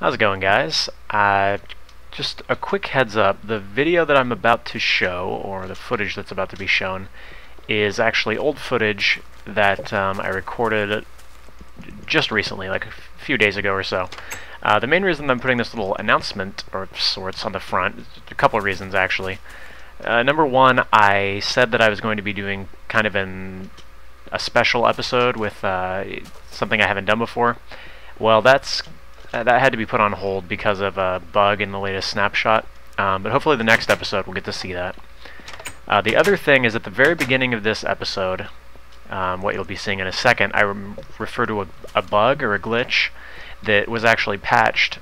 How's it going, guys? Just a quick heads up, the video that I'm about to show, or the footage that's about to be shown, is actually old footage that I recorded just recently, like a few days ago or so. The main reason I'm putting this little announcement, or sorts, on the front, a couple of reasons actually. Number one, I said that I was going to be doing kind of a special episode with something I haven't done before. Well, that had to be put on hold because of a bug in the latest snapshot, but hopefully the next episode we'll get to see that. The other thing is at the very beginning of this episode, what you'll be seeing in a second, I refer to a bug or a glitch that was actually patched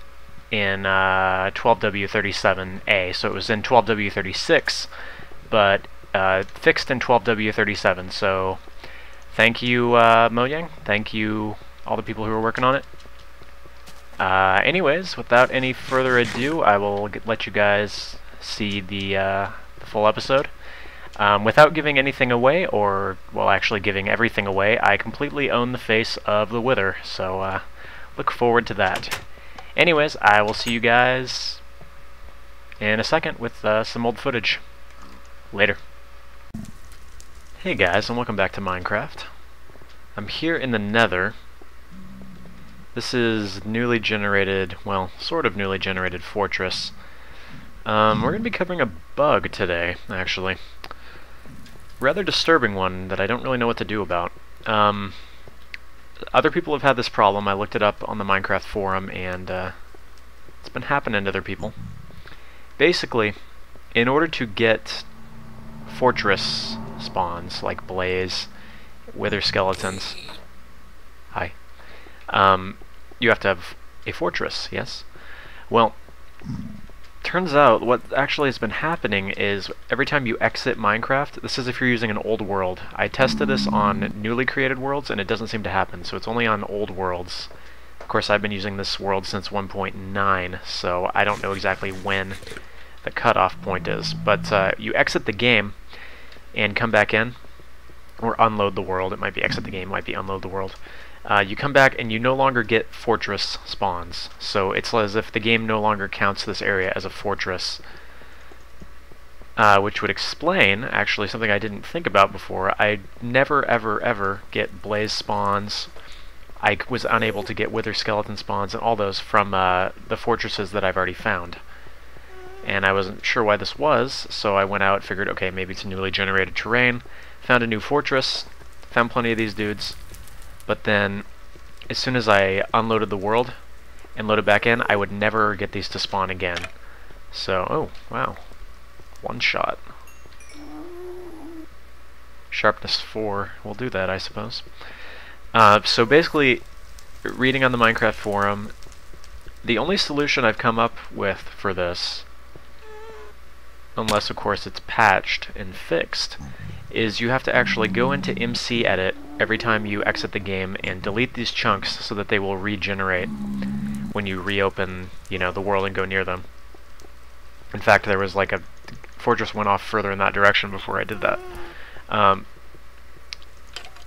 in 12W37A, so it was in 12W36, but fixed in 12W37, so thank you Mojang, thank you all the people who are working on it. Anyways, without any further ado, I will let you guys see the full episode. Without giving anything away, or, well, actually giving everything away, I completely own the face of the Wither, so look forward to that. Anyways, I will see you guys in a second with some old footage. Later. Hey guys, and welcome back to Minecraft. I'm here in the Nether. This is newly generated, well, sort of newly generated fortress. We're going to be covering a bug today, actually. Rather disturbing one that I don't really know what to do about. Other people have had this problem. I looked it up on the Minecraft forum, and it's been happening to other people. Basically, in order to get fortress spawns, like Blaze, Wither skeletons... Hi. You have to have a fortress, yes? Well, turns out what actually has been happening is every time you exit Minecraft, this is if you're using an old world. I tested this on newly created worlds and it doesn't seem to happen, so it's only on old worlds. Of course, I've been using this world since 1.9, so I don't know exactly when the cutoff point is. But you exit the game and come back in, or unload the world. It might be exit the game, it might be unload the world. You come back and you no longer get fortress spawns, so it's as if the game no longer counts this area as a fortress, which would explain, actually, something I didn't think about before. I never ever get blaze spawns. I was unable to get wither skeleton spawns and all those from the fortresses that I've already found. And I wasn't sure why this was, so I went out, figured, okay, maybe it's newly generated terrain, found a new fortress, found plenty of these dudes. But then, as soon as I unloaded the world and loaded back in, I would never get these to spawn again. So, oh, wow. One shot. Sharpness 4 will do that, I suppose. So basically, reading on the Minecraft forum, the only solution I've come up with for this, unless of course it's patched and fixed, is you have to actually go into MC Edit every time you exit the game and delete these chunks so that they will regenerate when you reopen, you know, the world and go near them. In fact, there was like a fortress went off further in that direction before I did that.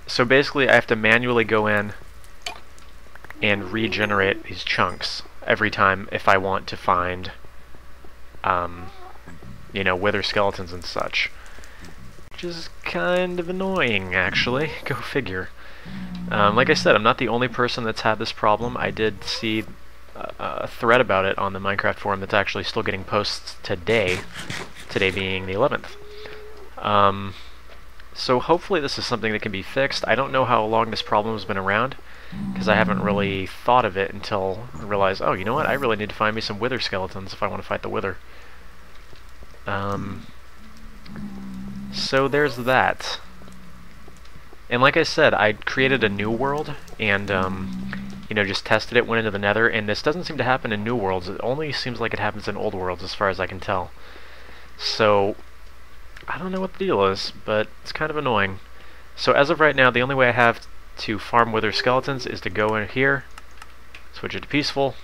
So basically I have to manually go in and regenerate these chunks every time if I want to find you know, wither skeletons and such. Which is kind of annoying, actually. Go figure. Like I said, I'm not the only person that's had this problem. I did see a thread about it on the Minecraft forum that's actually still getting posts today, today being the 11th. So hopefully this is something that can be fixed. I don't know how long this problem has been around, because I haven't really thought of it until I realized, oh, you know what, I really need to find me some wither skeletons if I want to fight the wither. So there's that. And like I said, I created a new world and you know, just tested it, went into the Nether, and this doesn't seem to happen in new worlds. It only seems like it happens in old worlds as far as I can tell. So I don't know what the deal is, but it's kind of annoying. So as of right now, the only way I have to farm wither skeletons is to go in here, switch it to peaceful,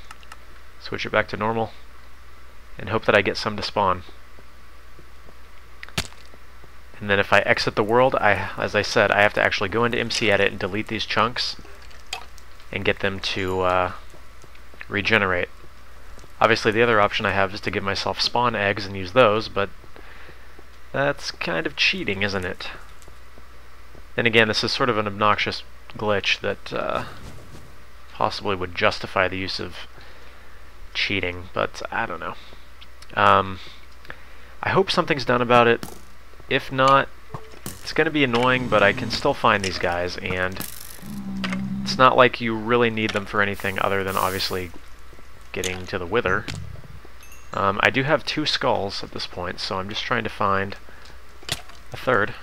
switch it back to normal, and hope that I get some to spawn. And then if I exit the world, as I said, I have to actually go into MC Edit and delete these chunks and get them to regenerate. Obviously the other option I have is to give myself spawn eggs and use those, but that's kind of cheating, isn't it? Then again, this is sort of an obnoxious glitch that possibly would justify the use of cheating, but I don't know. I hope something's done about it. If not, it's going to be annoying, but I can still find these guys, and it's not like you really need them for anything other than obviously getting to the Wither. I do have 2 skulls at this point, so I'm just trying to find a third.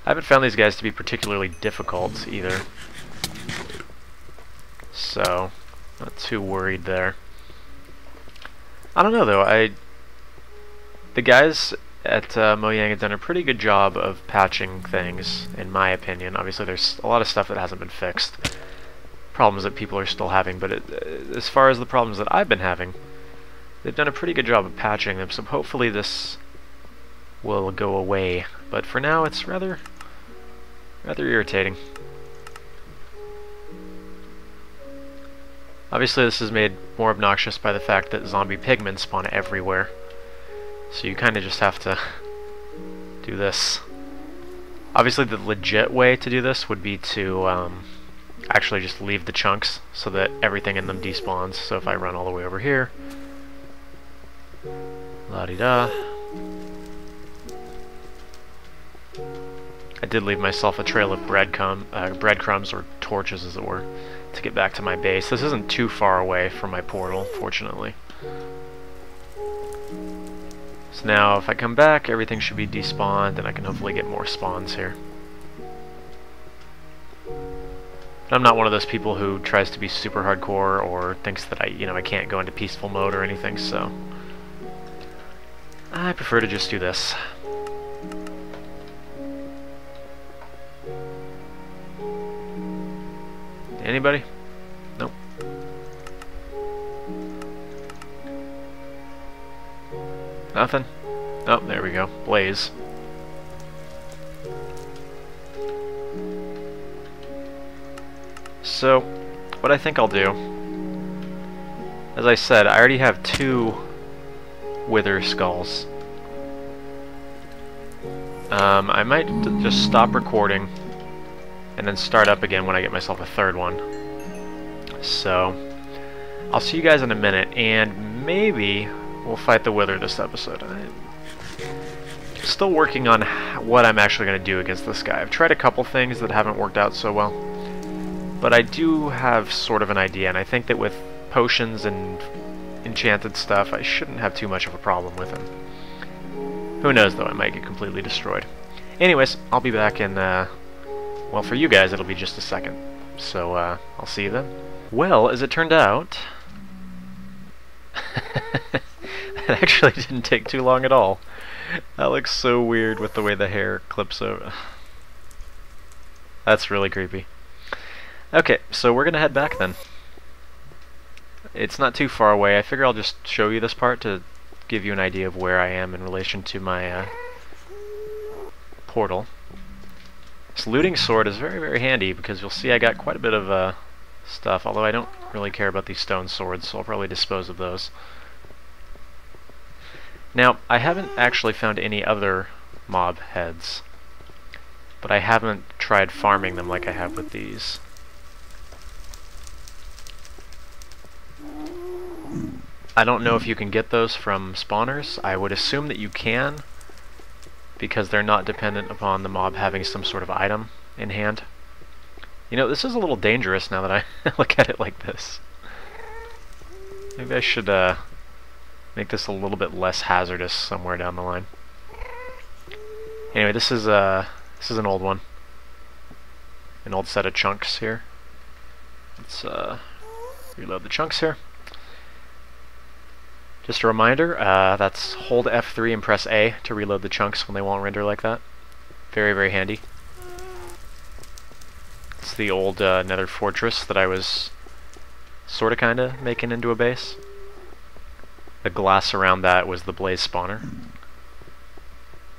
I haven't found these guys to be particularly difficult either, so not too worried there. I don't know though, the guys at Mojang have done a pretty good job of patching things, in my opinion. Obviously there's a lot of stuff that hasn't been fixed, problems that people are still having, but as far as the problems that I've been having, they've done a pretty good job of patching them, so hopefully this will go away. But for now it's rather irritating. Obviously this is made more obnoxious by the fact that zombie pigmen spawn everywhere. So you kind of just have to do this. Obviously the legit way to do this would be to actually just leave the chunks so that everything in them despawns. So if I run all the way over here, la-di-da. I did leave myself a trail of breadcrumbs, or torches as it were, to get back to my base. This isn't too far away from my portal, fortunately. So now if I come back, everything should be despawned, and I can hopefully get more spawns here. I'm not one of those people who tries to be super hardcore or thinks that I can't go into peaceful mode or anything, so I prefer to just do this. Anybody? Nope. Nothing? Oh, there we go. Blaze. So, what I think I'll do, as I said, I already have 2 Wither skulls. I might just stop recording and then start up again when I get myself a 3rd one. So, I'll see you guys in a minute, and maybe we'll fight the Wither this episode. I'm still working on what I'm actually going to do against this guy. I've tried a couple things that haven't worked out so well, but I do have sort of an idea, and I think that with potions and enchanted stuff, I shouldn't have too much of a problem with him. Who knows, though, I might get completely destroyed. Anyways, I'll be back in, well, for you guys, it'll be just a second. So, I'll see you then. Well, as it turned out, that actually didn't take too long at all. That looks so weird with the way the hair clips over. That's really creepy. Okay, so we're gonna head back then. It's not too far away. I figure I'll just show you this part to give you an idea of where I am in relation to my portal. This looting sword is very, very handy because you'll see I got quite a bit of stuff, although I don't really care about these stone swords, so I'll probably dispose of those. Now, I haven't actually found any other mob heads, but I haven't tried farming them like I have with these. I don't know if you can get those from spawners. I would assume that you can, because they're not dependent upon the mob having some sort of item in hand. You know, this is a little dangerous now that I look at it like this. Maybe I should make this a little bit less hazardous somewhere down the line. Anyway, this is an old one. An old set of chunks here. Let's reload the chunks here. Just a reminder, that's hold F3 and press A to reload the chunks when they won't render like that. Very, very handy. It's the old nether fortress that I was sorta kinda making into a base. The glass around that was the blaze spawner.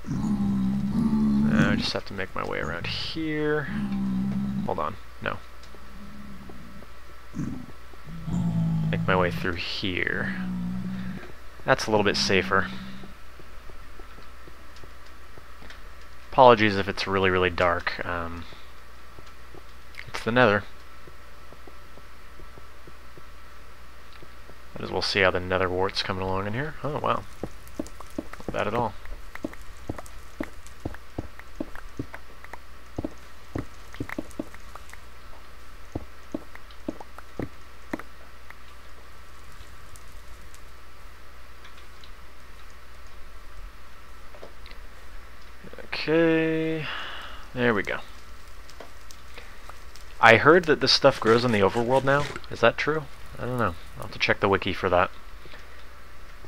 I just have to make my way around here. Hold on, no. make my way through here. That's a little bit safer. Apologies if it's really, really dark. It's the Nether. Might as well see how the Nether wart's coming along in here. Oh, wow. Not bad at all. Okay, there we go. I heard that this stuff grows in the overworld now. Is that true? I don't know. I'll have to check the wiki for that.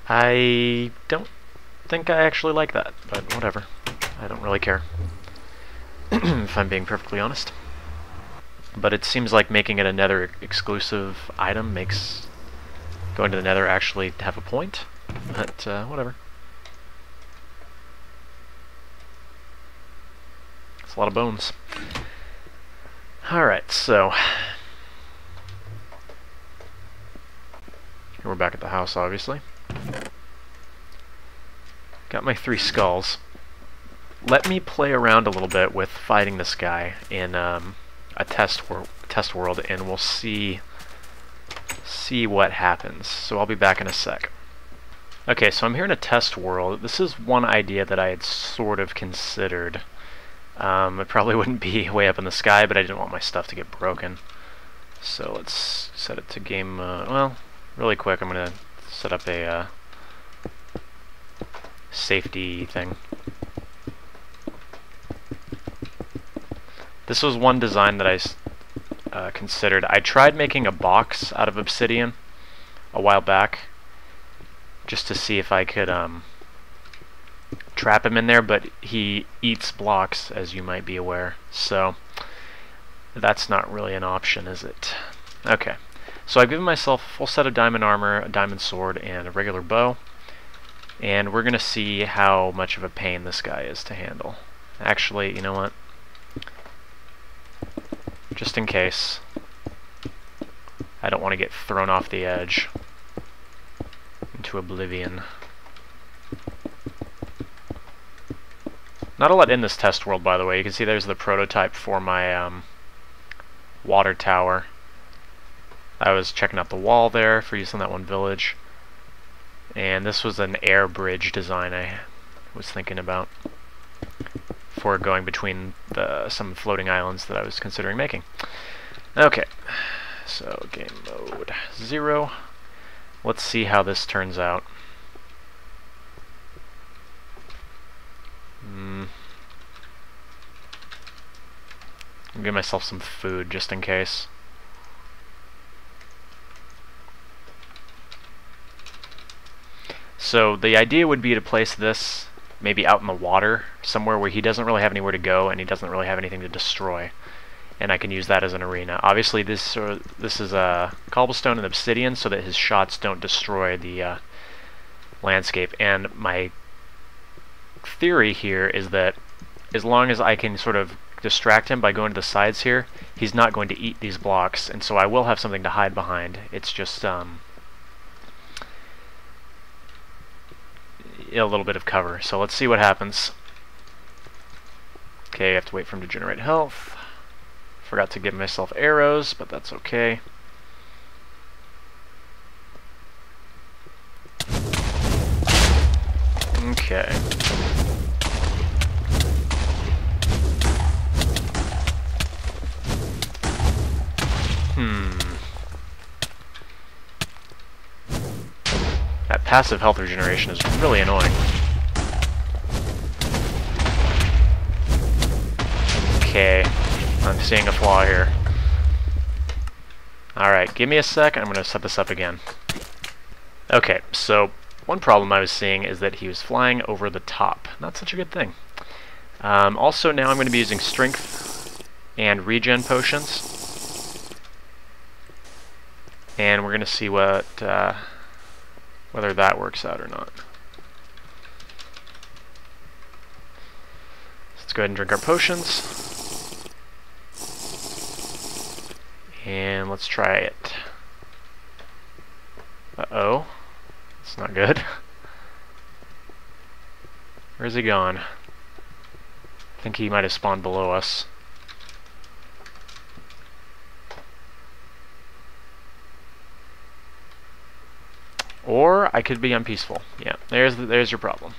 I don't think I actually like that, but whatever. I don't really care, if I'm being perfectly honest. But it seems like making it a Nether exclusive item makes going to the Nether actually have a point, but whatever. It's a lot of bones. Alright, so we're back at the house, obviously. Got my 3 skulls. Let me play around a little bit with fighting this guy in a test world, and we'll see what happens. So I'll be back in a sec. Okay, so I'm here in a test world. This is one idea that I had sort of considered. It probably wouldn't be way up in the sky, but I didn't want my stuff to get broken. So let's set it to game, well, really quick, I'm going to set up a safety thing. This was one design that I considered. I tried making a box out of obsidian a while back, just to see if I could trap him in there, but he eats blocks, as you might be aware, so that's not really an option, is it? Okay, so I've given myself a full set of diamond armor, a diamond sword, and a regular bow, and we're gonna see how much of a pain this guy is to handle. Actually, you know what? Just in case, I don't want to get thrown off the edge into oblivion. Not a lot in this test world, by the way. You can see there's the prototype for my water tower. I was checking out the wall there for use in that one village. And this was an air bridge design I was thinking about for going between some floating islands that I was considering making. Okay, so game mode 0. Let's see how this turns out. I'll give myself some food just in case. So the idea would be to place this maybe out in the water, somewhere where he doesn't really have anywhere to go and he doesn't really have anything to destroy. And I can use that as an arena. Obviously this is a cobblestone and obsidian so that his shots don't destroy the landscape. And my theory here is that as long as I can sort of distract him by going to the sides here, he's not going to eat these blocks, and so I will have something to hide behind. It's just a little bit of cover. So let's see what happens. Okay, I have to wait for him to generate health. Forgot to give myself arrows, but that's okay. Okay. That passive health regeneration is really annoying. Okay, I'm seeing a flaw here. Alright, give me a sec, I'm going to set this up again. Okay, so one problem I was seeing is that he was flying over the top. Not such a good thing. Also, now I'm going to be using strength and regen potions. And we're going to see what whether that works out or not. Let's go ahead and drink our potions. And let's try it. Uh-oh. That's not good. Where's he gone? I think he might have spawned below us. Or I could be unpeaceful. Yeah, there's your problem.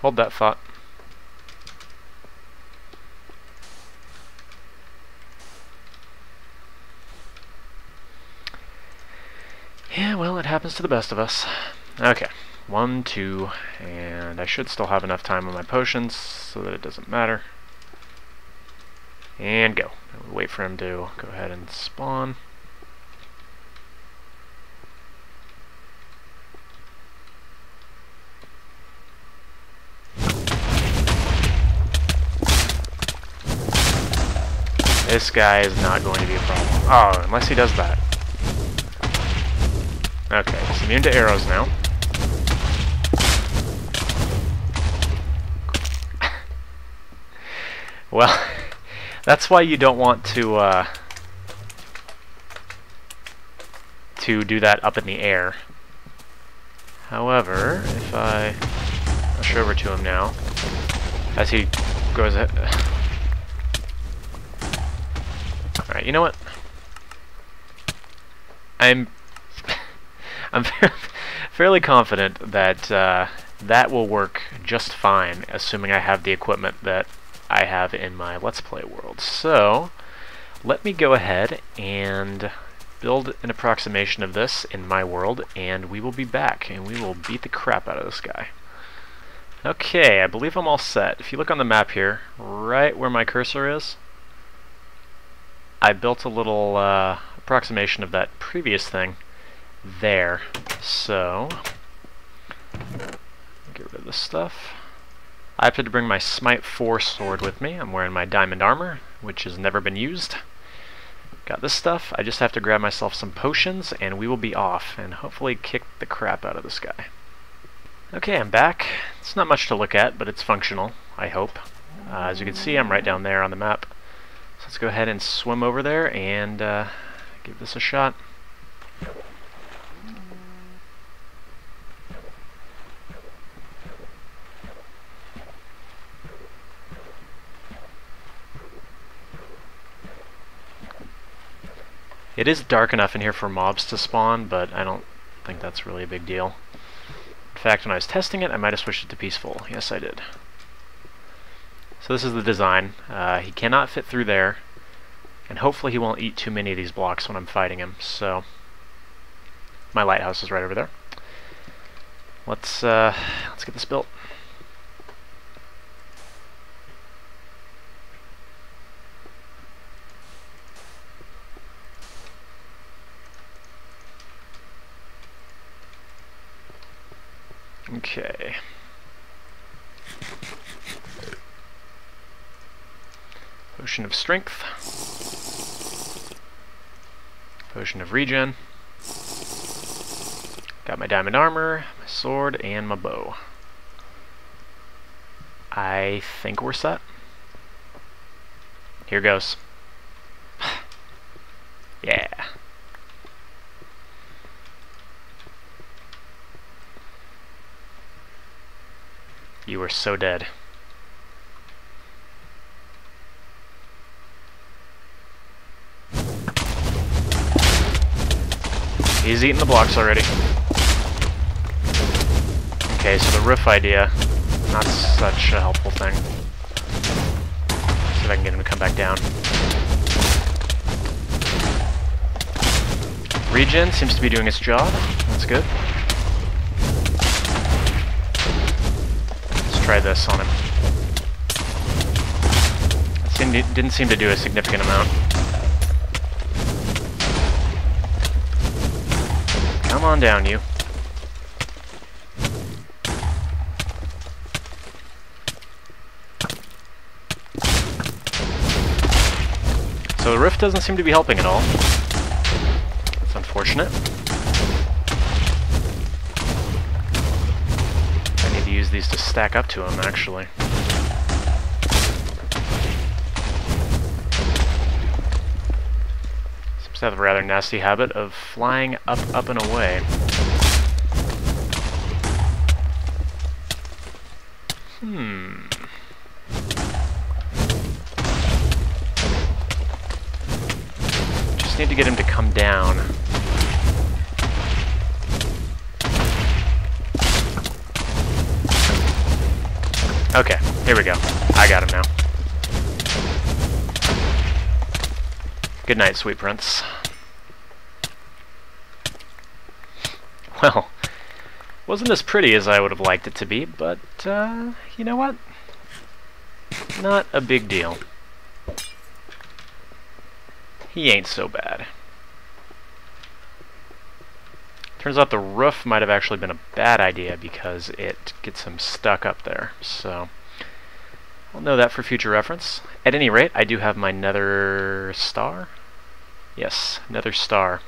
Hold that thought. Yeah, well, it happens to the best of us. Okay, 1, 2, and I should still have enough time on my potions so that it doesn't matter. And go. Wait for him to go ahead and spawn. This guy is not going to be a problem. Oh, unless he does that. Okay, he's immune to arrows now. Well, that's why you don't want to do that up in the air. However, if I rush over to him now, as he goes ahead. Alright, you know what? I'm fairly confident that that will work just fine, assuming I have the equipment that I have in my Let's Play world. So, let me go ahead and build an approximation of this in my world, and we will be back, and we will beat the crap out of this guy. Okay, I believe I'm all set. If you look on the map here, right where my cursor is, I built a little approximation of that previous thing there. So, get rid of this stuff. I have to bring my Smite 4 sword with me. I'm wearing my diamond armor, which has never been used. Got this stuff. I just have to grab myself some potions, and we will be off, and hopefully kick the crap out of this guy. Okay, I'm back. It's not much to look at, but it's functional, I hope. As you can see, I'm right down there on the map. So let's go ahead and swim over there and give this a shot. It is dark enough in here for mobs to spawn, but I don't think that's really a big deal. In fact, when I was testing it, I might have switched it to peaceful. Yes, I did. So this is the design. He cannot fit through there, and hopefully he won't eat too many of these blocks when I'm fighting him. So my lighthouse is right over there. Let's get this built. Okay. Potion of Strength. Potion of Regen. Got my diamond armor, my sword, and my bow. I think we're set. Here goes. Yeah. You were so dead. He's eating the blocks already. Okay, so the roof idea, not such a helpful thing. See if I can get him to come back down. Regen seems to be doing its job. That's good. Try this on him. It didn't seem to do a significant amount. Come on down, you. So the rift doesn't seem to be helping at all. It's unfortunate. Use these to stack up to him, actually. Some Just have a rather nasty habit of flying up, up, and away. Just need to get him to come down. Okay, here we go. I got him now. Good night, sweet prince. Well, wasn't as pretty as I would have liked it to be, but, you know what? Not a big deal. He ain't so bad. Turns out the roof might have actually been a bad idea because it gets him stuck up there, so I'll know that for future reference. At any rate, I do have my nether star. Yes, nether star.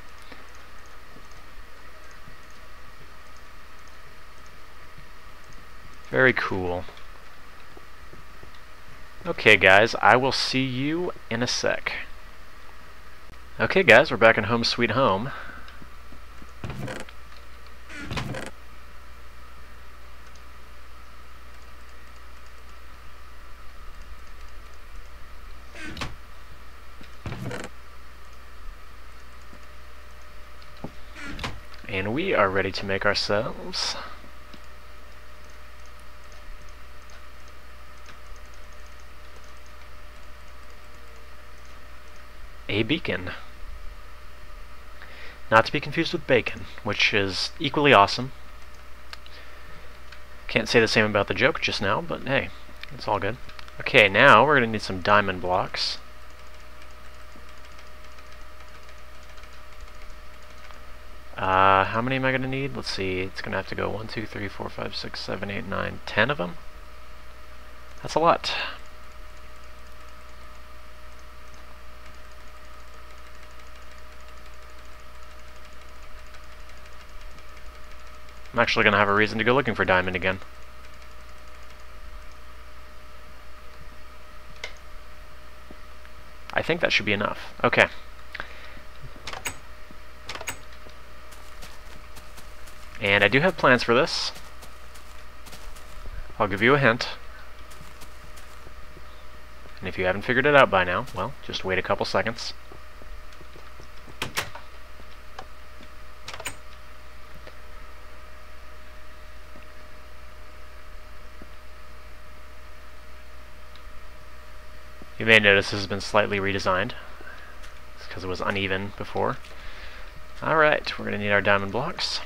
Very cool. Okay guys, I will see you in a sec. Okay guys, we're back in Home Sweet Home. And we are ready to make ourselves a beacon. Not to be confused with bacon, which is equally awesome. Can't say the same about the joke just now, but hey, it's all good. Okay, now we're going to need some diamond blocks. How many am I going to need? Let's see, it's going to have to go 1, 2, 3, 4, 5, 6, 7, 8, 9, 10 of them? That's a lot. I'm actually going to have a reason to go looking for diamond again. I think that should be enough. Okay. And I do have plans for this. I'll give you a hint. And if you haven't figured it out by now, well, just wait a couple seconds. You may notice this has been slightly redesigned. It's because it was uneven before. Alright, we're going to need our diamond blocks.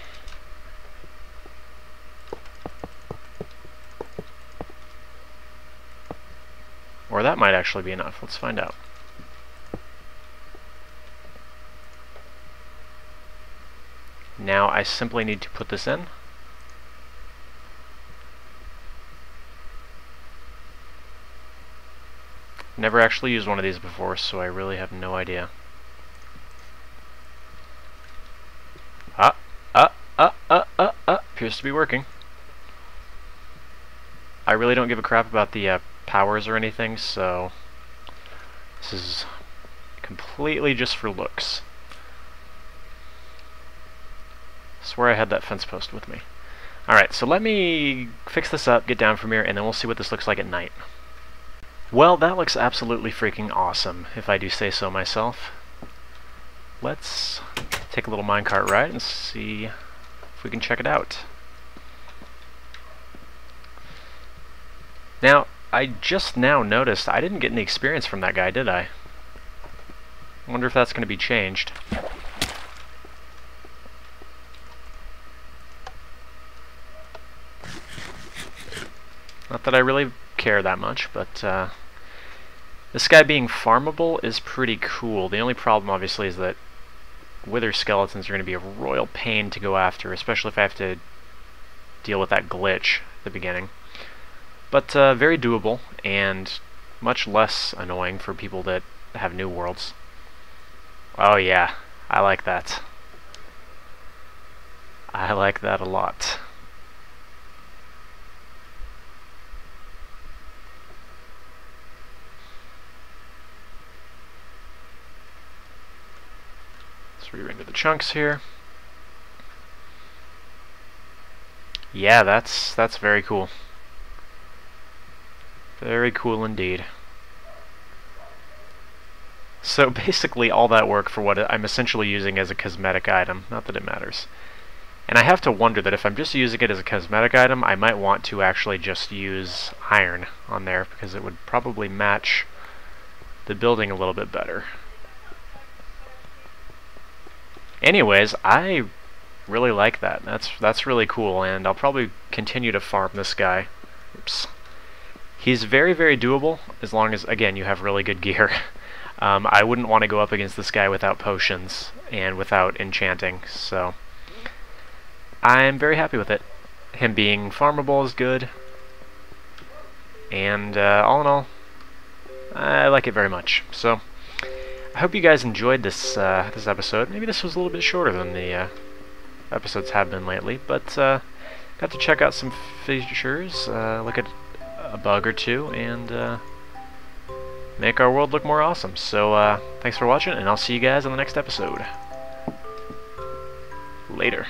Or that might actually be enough. Let's find out. Now I simply need to put this in. Never actually used one of these before, so I really have no idea. Appears to be working. I really don't give a crap about the powers or anything, so this is completely just for looks. I swear I had that fence post with me. Alright, so let me fix this up, get down from here, and then we'll see what this looks like at night. Well, that looks absolutely freaking awesome, if I do say so myself. Let's take a little minecart ride and see if we can check it out. Now, I just now noticed I didn't get any experience from that guy, did I? I wonder if that's going to be changed. Not that I really care that much, but this guy being farmable is pretty cool. The only problem, obviously, is that wither skeletons are going to be a royal pain to go after, especially if I have to deal with that glitch at the beginning. But very doable, and much less annoying for people that have new worlds. Oh yeah, I like that. I like that a lot. Let's rearrange the chunks here. Yeah, that's very cool. Very cool indeed. So basically all that work for what I'm essentially using as a cosmetic item, not that it matters. And I have to wonder that if I'm just using it as a cosmetic item, I might want to actually just use iron on there, because it would probably match the building a little bit better. Anyways, I really like that. That's really cool, and I'll probably continue to farm this guy. Oops. He's very, very doable, as long as, again, you have really good gear. I wouldn't want to go up against this guy without potions and without enchanting, so I'm very happy with it. Him being farmable is good, and all in all, I like it very much. So I hope you guys enjoyed this this episode. Maybe this was a little bit shorter than the episodes have been lately, but got to check out some features, look at a bug or two, and make our world look more awesome. So thanks for watching, and I'll see you guys on the next episode. Later.